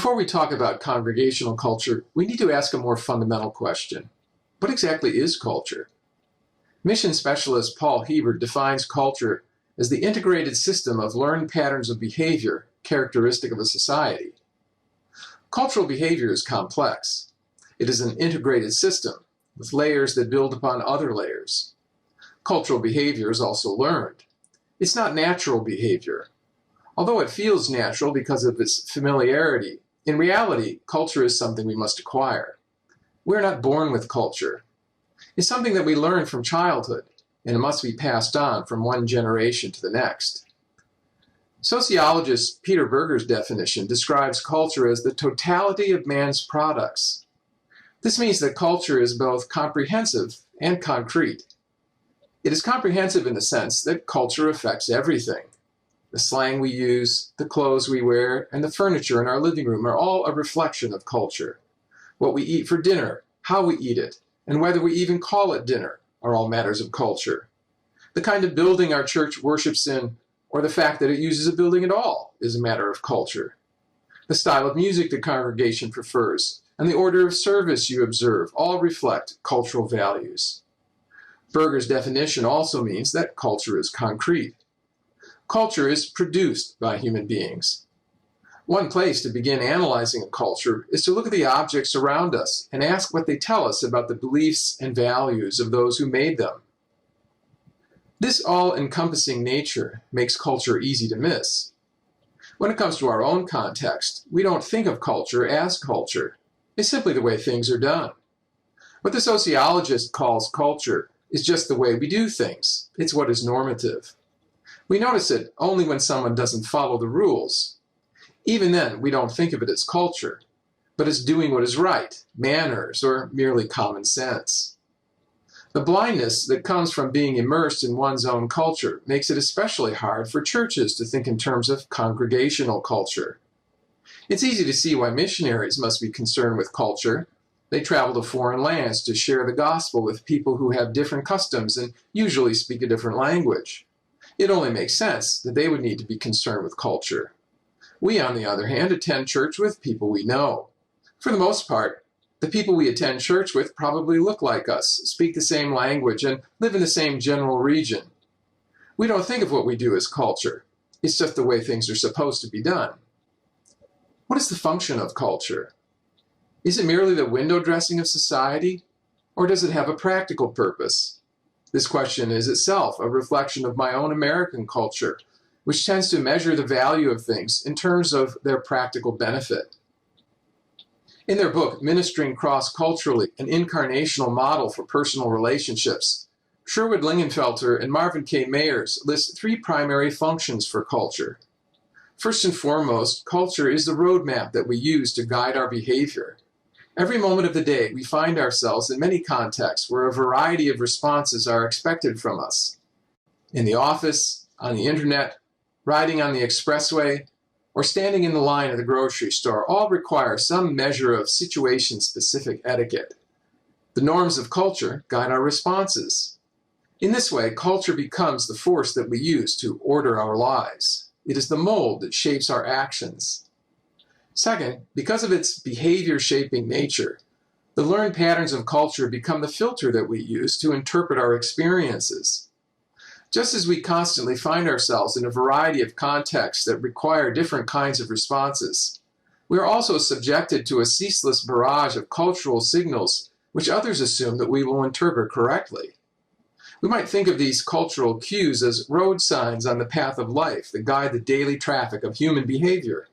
Before we talk about congregational culture, we need to ask a more fundamental question. What exactly is culture? Mission specialist Paul Hebert defines culture as the integrated system of learned patterns of behavior characteristic of a society. Cultural behavior is complex. It is an integrated system with layers that build upon other layers. Cultural behavior is also learned. It's not natural behavior. Although it feels natural because of its familiarity, in reality, culture is something we must acquire. We're not born with culture. It's something that we learn from childhood, and it must be passed on from one generation to the next. Sociologist Peter Berger's definition describes culture as the totality of man's products. This means that culture is both comprehensive and concrete. It is comprehensive in the sense that culture affects everything. The slang we use, the clothes we wear, and the furniture in our living room are all a reflection of culture. What we eat for dinner, how we eat it, and whether we even call it dinner are all matters of culture. The kind of building our church worships in, or the fact that it uses a building at all, is a matter of culture. The style of music the congregation prefers, and the order of service you observe all reflect cultural values. Berger's definition also means that culture is concrete. Culture is produced by human beings. One place to begin analyzing a culture is to look at the objects around us and ask what they tell us about the beliefs and values of those who made them. This all-encompassing nature makes culture easy to miss. When it comes to our own context, we don't think of culture as culture. It's simply the way things are done. What the sociologist calls culture is just the way we do things. It's what is normative. We notice it only when someone doesn't follow the rules. Even then, we don't think of it as culture, but as doing what is right, manners, or merely common sense. The blindness that comes from being immersed in one's own culture makes it especially hard for churches to think in terms of congregational culture. It's easy to see why missionaries must be concerned with culture. They travel to foreign lands to share the gospel with people who have different customs and usually speak a different language. It only makes sense that they would need to be concerned with culture. We, on the other hand, attend church with people we know. For the most part, the people we attend church with probably look like us, speak the same language, and live in the same general region. We don't think of what we do as culture. It's just the way things are supposed to be done. What is the function of culture? Is it merely the window dressing of society, or does it have a practical purpose? This question is itself a reflection of my own American culture, which tends to measure the value of things in terms of their practical benefit. In their book, Ministering Cross-Culturally, an Incarnational Model for Personal Relationships, Sherwood Lingenfelter and Marvin K. Mayers list three primary functions for culture. First and foremost, culture is the roadmap that we use to guide our behavior. Every moment of the day, we find ourselves in many contexts where a variety of responses are expected from us. In the office, on the internet, riding on the expressway, or standing in the line at the grocery store all require some measure of situation-specific etiquette. The norms of culture guide our responses. In this way, culture becomes the force that we use to order our lives. It is the mold that shapes our actions. Second, because of its behavior-shaping nature, the learned patterns of culture become the filter that we use to interpret our experiences. Just as we constantly find ourselves in a variety of contexts that require different kinds of responses, we are also subjected to a ceaseless barrage of cultural signals which others assume that we will interpret correctly. We might think of these cultural cues as road signs on the path of life that guide the daily traffic of human behavior.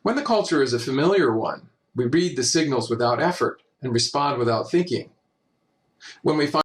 When the culture is a familiar one, we read the signals without effort and respond without thinking. When we find